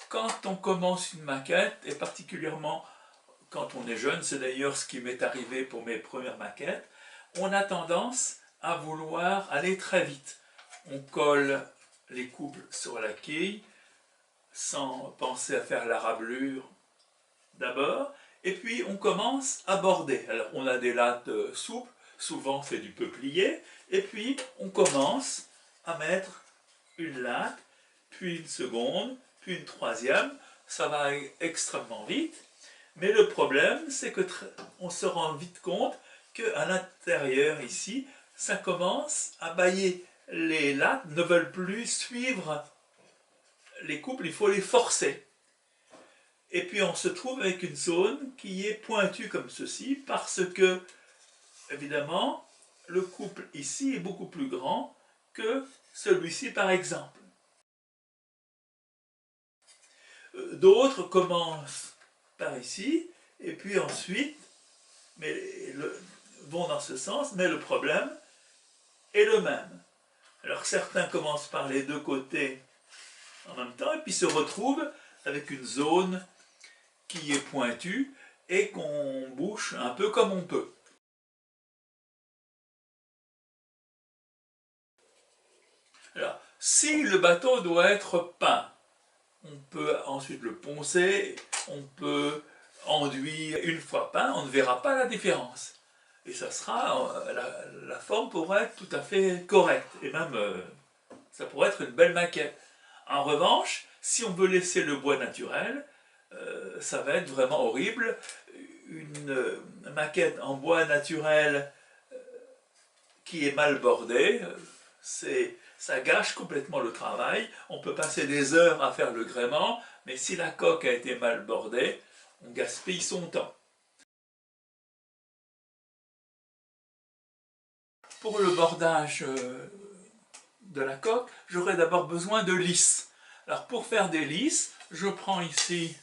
quand on commence une maquette, et particulièrement quand on est jeune, c'est d'ailleurs ce qui m'est arrivé pour mes premières maquettes, on a tendance à vouloir aller très vite. On colle les couples sur la quille sans penser à faire la rablure d'abord, et puis on commence à border. Alors on a des lattes souples, souvent c'est du peuplier, et puis on commence à mettre une latte, puis une seconde, puis une troisième. Ça va extrêmement vite, mais le problème c'est que on se rend vite compte qu'à l'intérieur ici, ça commence à bâiller. Les lattes ne veulent plus suivre les couples, il faut les forcer. Et puis on se trouve avec une zone qui est pointue comme ceci, parce que, évidemment, le couple ici est beaucoup plus grand que celui-ci par exemple. D'autres commencent par ici, et puis ensuite vont dans ce sens, mais le problème est le même. Alors certains commencent par les deux côtés en même temps, et puis se retrouvent avec une zone qui est pointue et qu'on bouche un peu comme on peut. Alors, si le bateau doit être peint, on peut ensuite le poncer, on peut enduire. Une fois peint, on ne verra pas la différence. Et ça sera, la forme pourrait être tout à fait correcte, et même ça pourrait être une belle maquette. En revanche, si on veut laisser le bois naturel, ça va être vraiment horrible. Une maquette en bois naturel qui est mal bordée, ça gâche complètement le travail. On peut passer des heures à faire le gréement, mais si la coque a été mal bordée, on gaspille son temps. Pour le bordage de la coque, j'aurai d'abord besoin de lisses. Alors pour faire des lisses, je prends ici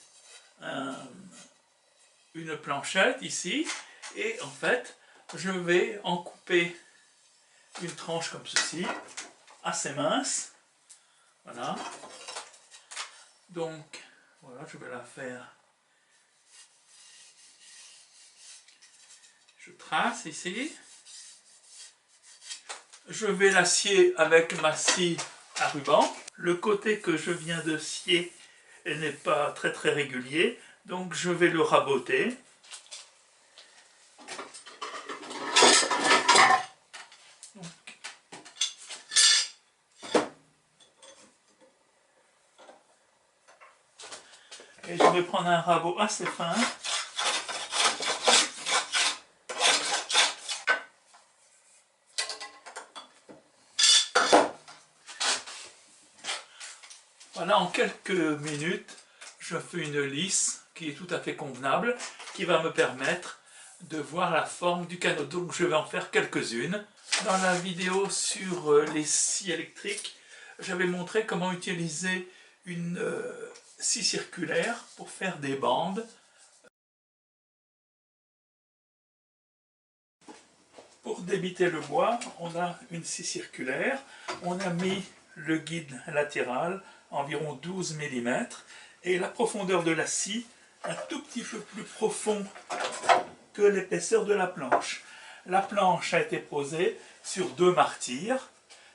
une planchette ici, et en fait, je vais en couper une tranche comme ceci, assez mince. Voilà. Donc, voilà, je vais la faire. Je trace ici. Je vais la scier avec ma scie à ruban. Le côté que je viens de scier n'est pas très régulier, donc je vais le raboter. Et je vais prendre un rabot assez fin. Voilà, en quelques minutes, je fais une lisse qui est tout à fait convenable, qui va me permettre de voir la forme du canot. Donc je vais en faire quelques-unes. Dans la vidéo sur les scies électriques, j'avais montré comment utiliser une scie circulaire pour faire des bandes. Pour débiter le bois, on a une scie circulaire, on a mis le guide latéral, environ 12 mm, et la profondeur de la scie, un tout petit peu plus profond que l'épaisseur de la planche. La planche a été posée sur 2 martyrs.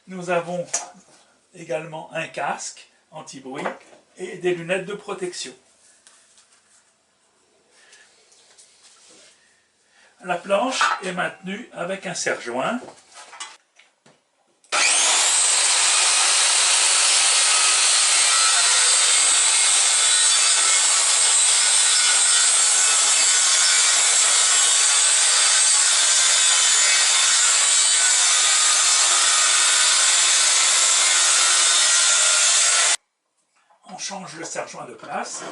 Nous avons également un casque anti-bruit et des lunettes de protection. La planche est maintenue avec un serre-joint. On change le serre-joint de place.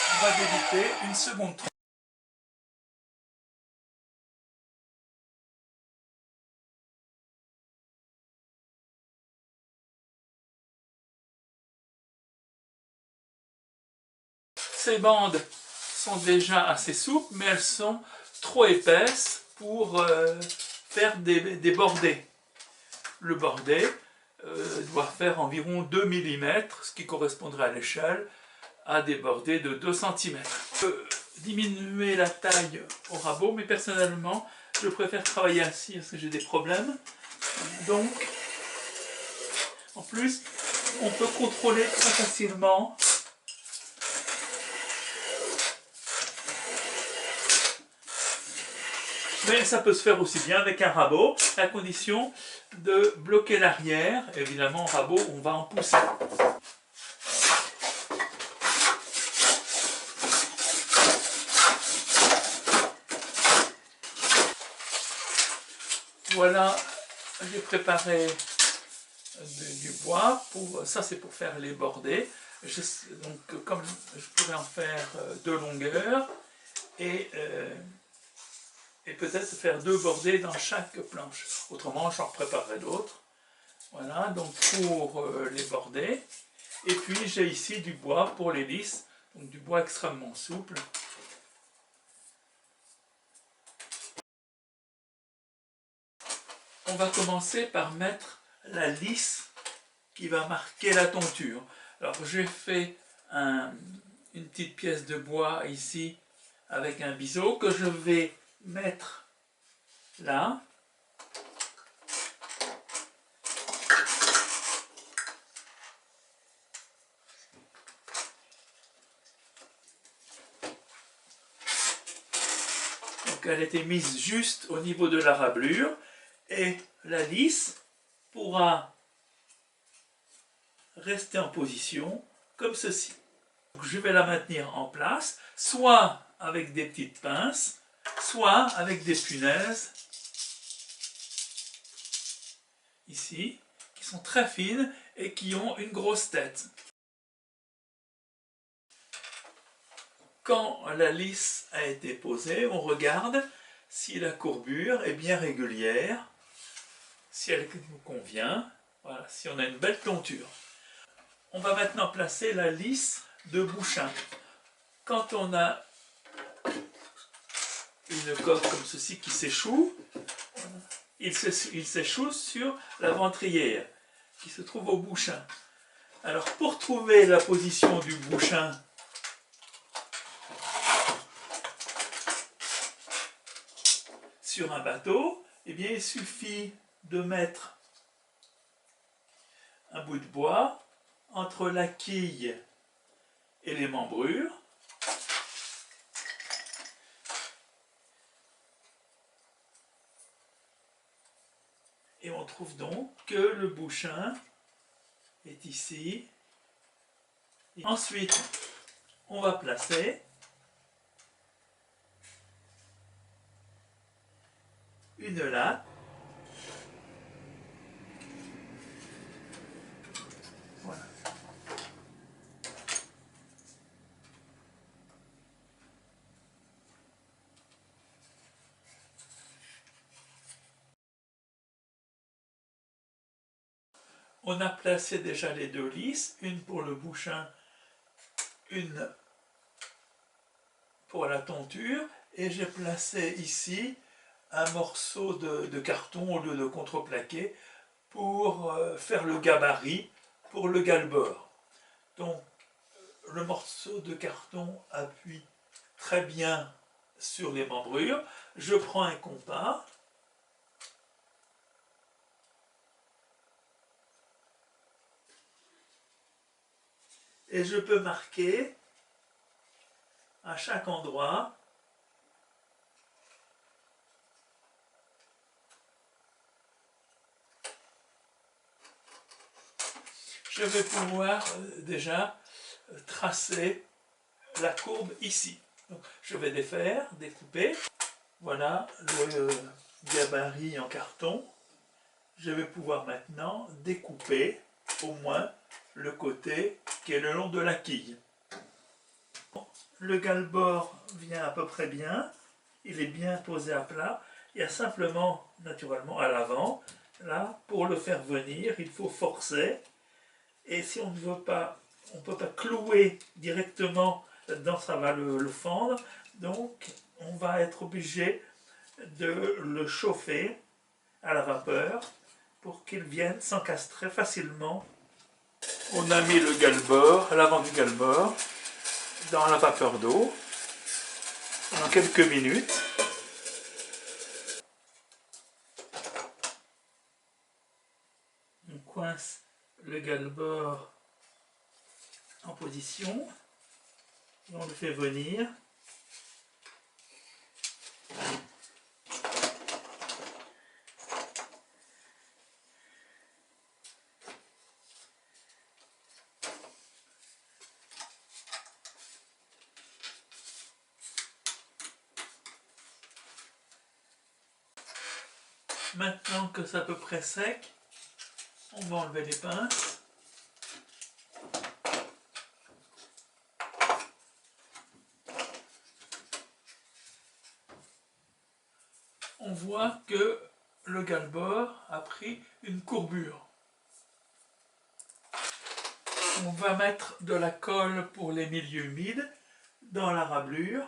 On va débiter une seconde. Ces bandes sont déjà assez souples, mais elles sont trop épaisses pour faire des bordés. Le bordé doit faire environ 2 mm, ce qui correspondrait à l'échelle à des bordés de 2 cm. Je peux diminuer la taille au rabot, mais personnellement, je préfère travailler ainsi parce que j'ai des problèmes. Donc, en plus, on peut contrôler très facilement mais ça peut se faire aussi bien avec un rabot, à condition de bloquer l'arrière. Évidemment, au rabot, on va en pousser. Voilà, j'ai préparé du bois. Ça, c'est pour faire les bordés. Donc, comme je pourrais en faire 2 longueurs et peut-être faire 2 bordés dans chaque planche. Autrement, j'en préparerai d'autres. Voilà, donc pour les bordés. Et puis, j'ai ici du bois pour les lisses, donc du bois extrêmement souple. On va commencer par mettre la lisse qui va marquer la tonture. Alors, j'ai fait une petite pièce de bois ici avec un biseau que je vais mettre là. Donc elle a été mise juste au niveau de la rablure et la lisse pourra rester en position comme ceci. Donc je vais la maintenir en place, soit avec des petites pinces, soit avec des punaises, ici, qui sont très fines et qui ont une grosse tête. Quand la lisse a été posée, on regarde si la courbure est bien régulière, si elle nous convient, voilà, si on a une belle tonture. On va maintenant placer la lisse de bouchin. Quand on a une coque comme ceci qui s'échoue, il s'échoue sur la ventrière qui se trouve au bouchin. Alors pour trouver la position du bouchin, sur un bateau, eh bien, il suffit de mettre un bout de bois entre la quille et les membrures. Et on trouve donc que le bouchin est ici. Ensuite, on va placer une latte. Voilà. On a placé déjà les 2 lisses, une pour le bouchin, une pour la tonture, et j'ai placé ici un morceau de carton au lieu de contreplaqué pour faire le gabarit pour le galbord. Donc le morceau de carton appuie très bien sur les membrures. Je prends un compas et je peux marquer à chaque endroit je vais pouvoir déjà tracer la courbe ici. Donc, je vais défaire, découper. Voilà le gabarit en carton. Je vais pouvoir maintenant découper au moins le côté qui est le long de la quille. Le galbord vient à peu près bien. Il est bien posé à plat. Il y a simplement, naturellement, à l'avant, là, pour le faire venir, il faut forcer. Et si on ne veut pas, on ne peut pas clouer directement là-dedans ça va le fendre, donc on va être obligé de le chauffer à la vapeur pour qu'il vienne s'encastrer facilement. On a mis le galbord, l'avant du galbord, dans la vapeur d'eau pendant quelques minutes. On coince le galbord en position et on le fait venir. Maintenant que c'est à peu près sec, on va enlever les pinces. On voit que le galbord a pris une courbure. On va mettre de la colle pour les milieux humides dans la rablure.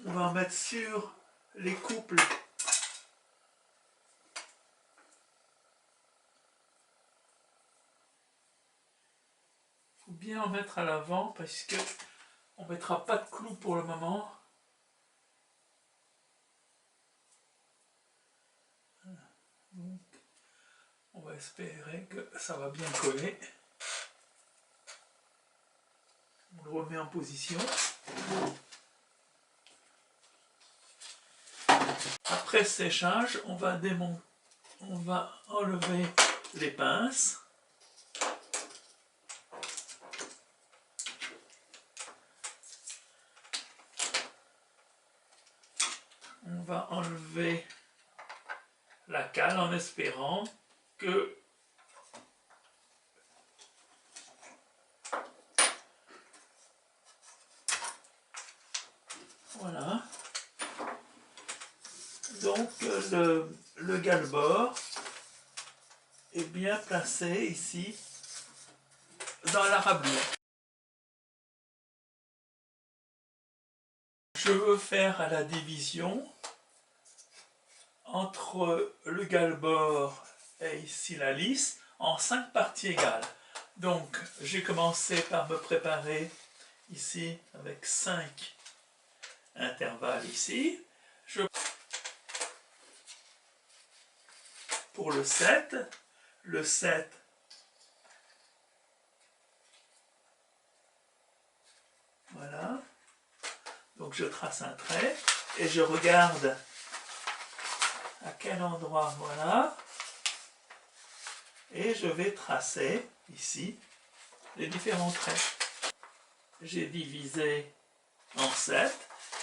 On va en mettre sur les couples. Il faut bien en mettre à l'avant parce que on ne mettra pas de clous pour le moment. Donc, on va espérer que ça va bien coller. On le remet en position. Après séchage, on va enlever les pinces. On va enlever la cale en espérant que voilà. Donc le galbord est bien placé ici dans la rablure. Je veux faire la division entre le galbord et ici la lisse en 5 parties égales. Donc j'ai commencé par me préparer ici avec 5 intervalles ici. Pour le 7, voilà, donc je trace un trait et je regarde à quel endroit, voilà, et je vais tracer ici les différents traits. J'ai divisé en 7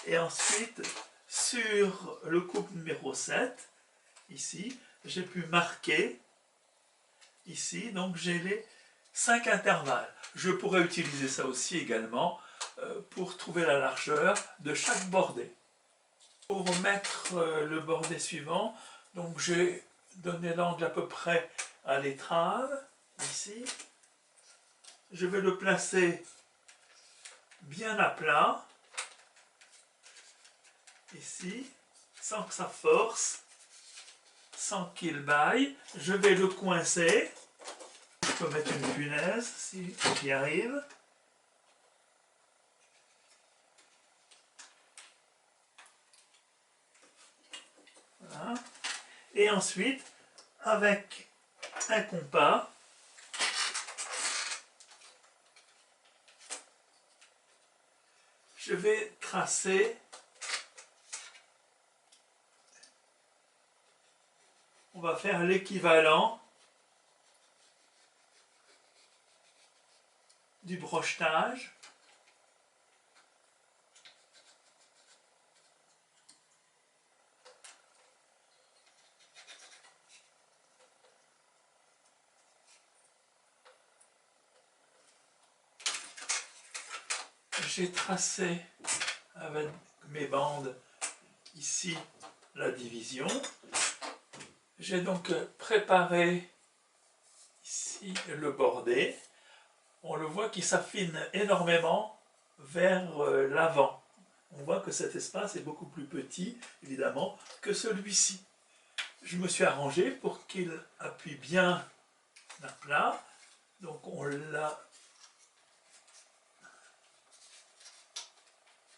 et ensuite sur le couple numéro 7, ici, j'ai pu marquer ici, donc j'ai les 5 intervalles. Je pourrais utiliser ça aussi également pour trouver la largeur de chaque bordée. Pour mettre le bordé suivant, donc j'ai donné l'angle à peu près à l'étrave, ici. Je vais le placer bien à plat, ici, sans que ça force, sans qu'il baille. Je vais le coincer. Je peux mettre une punaise si j'y arrive. Voilà. Et ensuite, avec un compas, je vais tracer, on va faire l'équivalent du brochetage. J'ai tracé avec mes bandes ici la division. J'ai donc préparé ici le bordé. On le voit qui s'affine énormément vers l'avant. On voit que cet espace est beaucoup plus petit, évidemment, que celui-ci. Je me suis arrangé pour qu'il appuie bien à plat. Donc on l'a.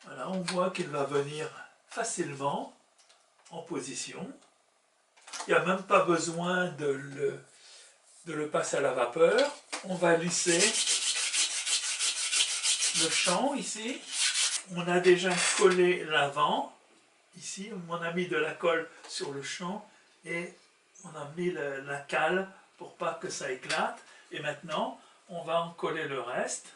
Voilà, on voit qu'il va venir facilement en position. Il n'y a même pas besoin de le passer à la vapeur. On va lisser le champ ici. On a déjà collé l'avant. Ici, on a mis de la colle sur le champ et on a mis la cale pour pas que ça éclate. Et maintenant, on va en coller le reste.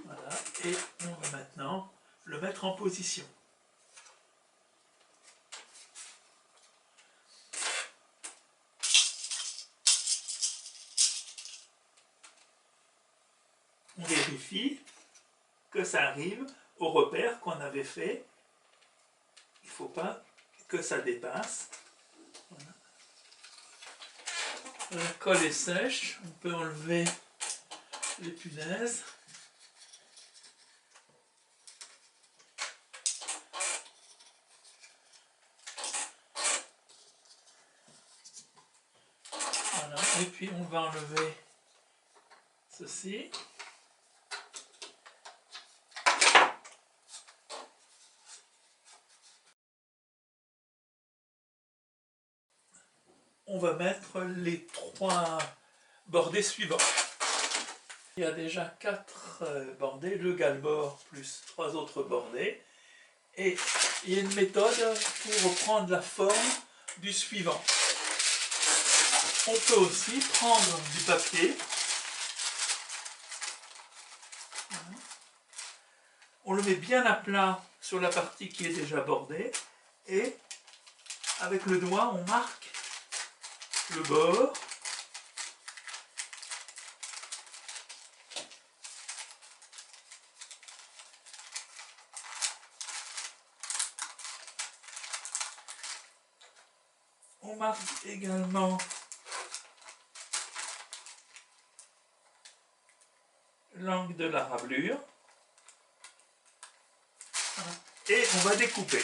Voilà, et on va maintenant le mettre en position. On vérifie que ça arrive au repère qu'on avait fait. Il ne faut pas que ça dépasse. Voilà. La colle est sèche, on peut enlever les punaises. Voilà. Et puis on va enlever ceci. On va mettre les 3 bordés suivants. Il y a déjà 4 bordés, le galbord plus 3 autres bordés. Et il y a une méthode pour reprendre la forme du suivant. On peut aussi prendre du papier. On le met bien à plat sur la partie qui est déjà bordée. Et avec le doigt, on marque le bord. On marque également l'angle de la rablure. Et on va découper.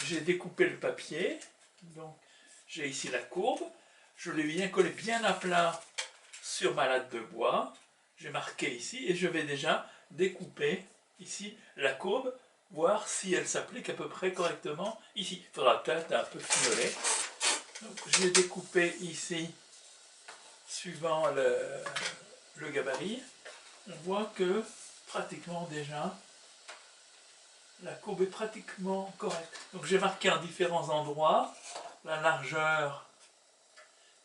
J'ai découpé le papier. Donc j'ai ici la courbe. Je l'ai bien collé bien à plat sur ma latte de bois. J'ai marqué ici et je vais déjà découper ici la courbe, voir si elle s'applique à peu près correctement ici. Il faudra peut-être un peu finoler. J'ai découpé ici suivant le gabarit. On voit que pratiquement déjà la courbe est pratiquement correcte. Donc j'ai marqué en différents endroits la largeur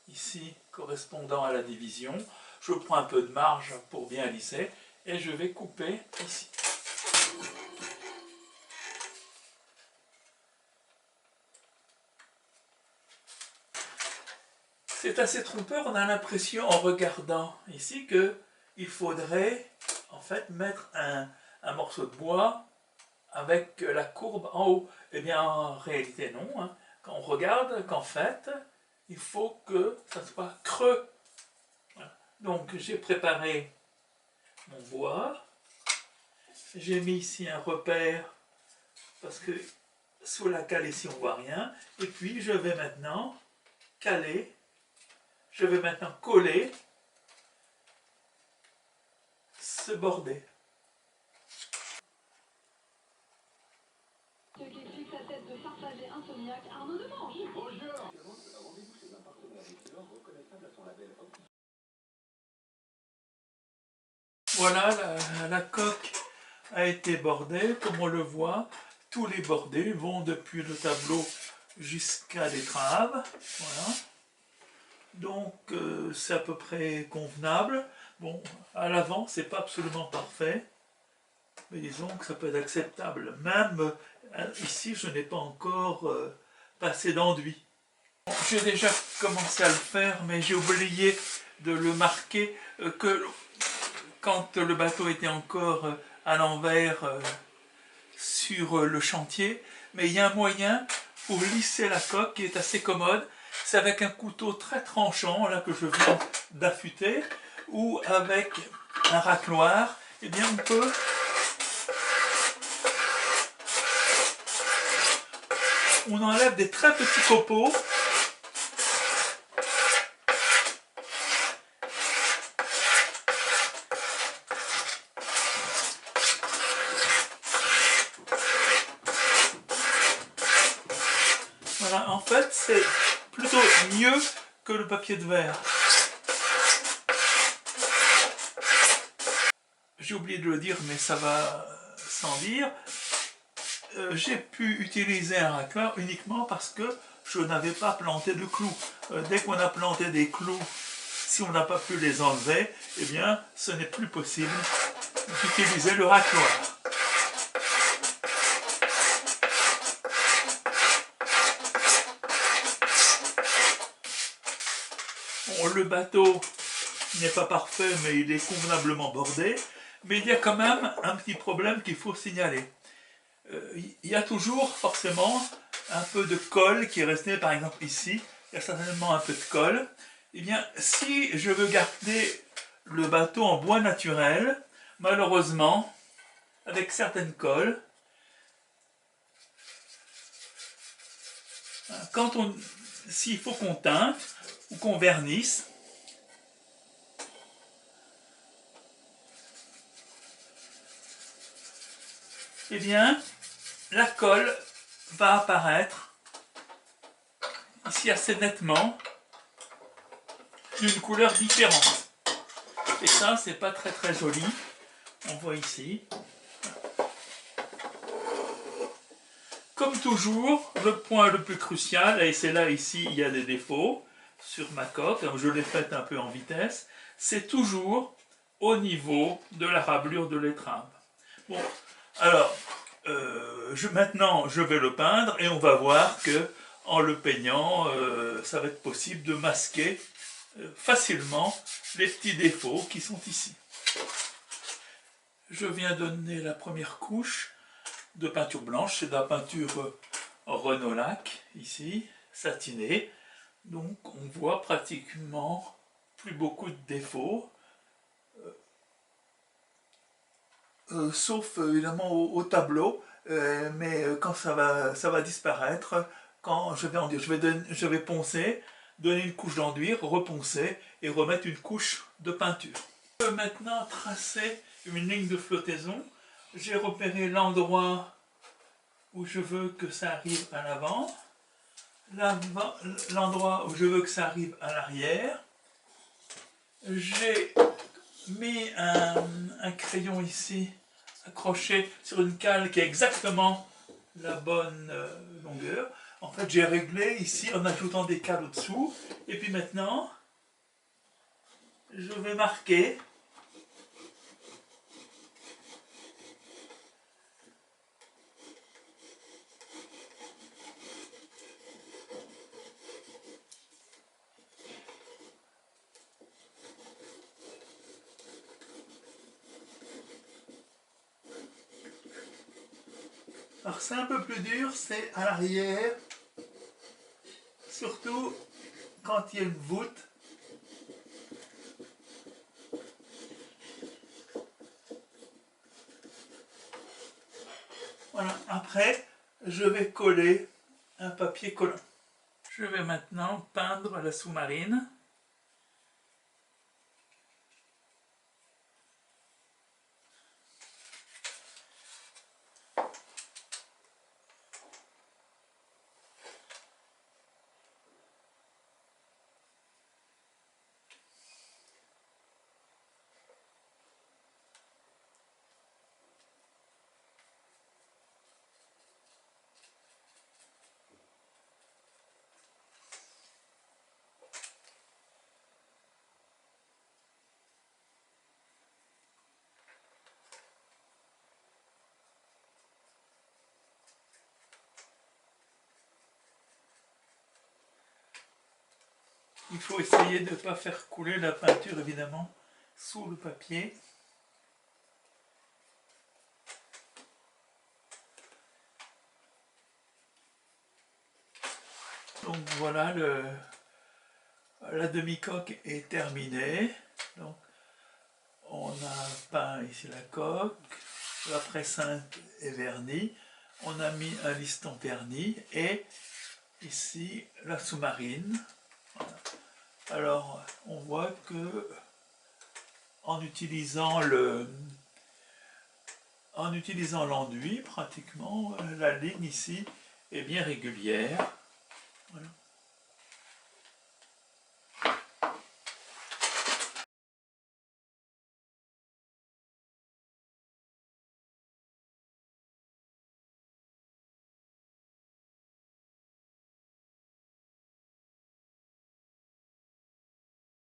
ici correspondant à la division. Je prends un peu de marge pour bien lisser et je vais couper ici. C'est assez trompeur, on a l'impression en regardant ici qu'il faudrait en fait mettre un morceau de bois avec la courbe en haut. Eh bien en réalité non, hein. Quand on regarde qu'en fait il faut que ça soit creux. Voilà. Donc j'ai préparé mon bois, j'ai mis ici un repère parce que sous la cale ici on voit rien, et puis je vais maintenant caler, je vais maintenant coller ce bordé. Ce qui fixe sa tête de farfadet insomniaque Arnaud Demange. Bonjour. Voilà, la coque a été bordée, comme on le voit. Tous les bordés vont depuis le tableau jusqu'à l'étrave. Voilà. Donc c'est à peu près convenable. Bon, à l'avant, c'est pas absolument parfait. Mais disons que ça peut être acceptable. Même ici, je n'ai pas encore passé d'enduit. Bon, j'ai déjà commencé à le faire, mais j'ai oublié de le marquer que quand le bateau était encore à l'envers sur le chantier. Mais il y a un moyen pour lisser la coque qui est assez commode. C'est avec un couteau très tranchant, là que je viens d'affûter, ou avec un racloir. Eh bien, on enlève des très petits copeaux. Voilà, en fait, c'est plutôt mieux que le papier de verre. J'ai oublié de le dire, mais ça va sans dire. J'ai pu utiliser un racloir uniquement parce que je n'avais pas planté de clous. Dès qu'on a planté des clous, si on n'a pas pu les enlever, eh bien, ce n'est plus possible d'utiliser le racloir. Bon, le bateau n'est pas parfait, mais il est convenablement bordé. Mais il y a quand même un petit problème qu'il faut signaler. Il y a toujours forcément un peu de colle qui est resté, par exemple ici, il y a certainement un peu de colle. Eh bien, si je veux garder le bateau en bois naturel, malheureusement, avec certaines colles, s'il faut qu'on teinte ou qu'on vernisse, eh bien, la colle va apparaître ici assez nettement d'une couleur différente. Et ça, c'est pas très très joli. On voit ici. Comme toujours, le point le plus crucial, et c'est là ici il y a des défauts sur ma coque, je l'ai faite un peu en vitesse, c'est toujours au niveau de la rablure de l'étrave. Bon, alors, maintenant je vais le peindre et on va voir que en le peignant, ça va être possible de masquer facilement les petits défauts qui sont ici. Je viens donner la première couche de peinture blanche, c'est de la peinture Renault-Lac, ici, satinée. Donc on voit pratiquement plus beaucoup de défauts, sauf évidemment au tableau, mais quand ça va disparaître, quand je vais enduire, je vais poncer, donner une couche d'enduire, reponcer et remettre une couche de peinture. Je peux maintenant tracer une ligne de flottaison. J'ai repéré l'endroit où je veux que ça arrive à l'avant, l'endroit où je veux que ça arrive à l'arrière. J'ai mis un crayon ici accroché sur une cale qui est exactement la bonne longueur. En fait, j'ai réglé ici en ajoutant des cales au-dessous. Et puis maintenant, je vais marquer alors c'est un peu plus dur, c'est à l'arrière, surtout quand il y a une voûte. Voilà, après, je vais coller un papier collant. Je vais maintenant peindre la sous-marine. Il faut essayer de ne pas faire couler la peinture évidemment sous le papier. Donc voilà, la demi-coque est terminée. Donc, on a peint ici la coque, la préceinte est vernie, on a mis un liston verni et ici la sous-marine. Voilà. Alors on voit que en utilisant l'enduit, pratiquement la ligne ici est bien régulière. Voilà.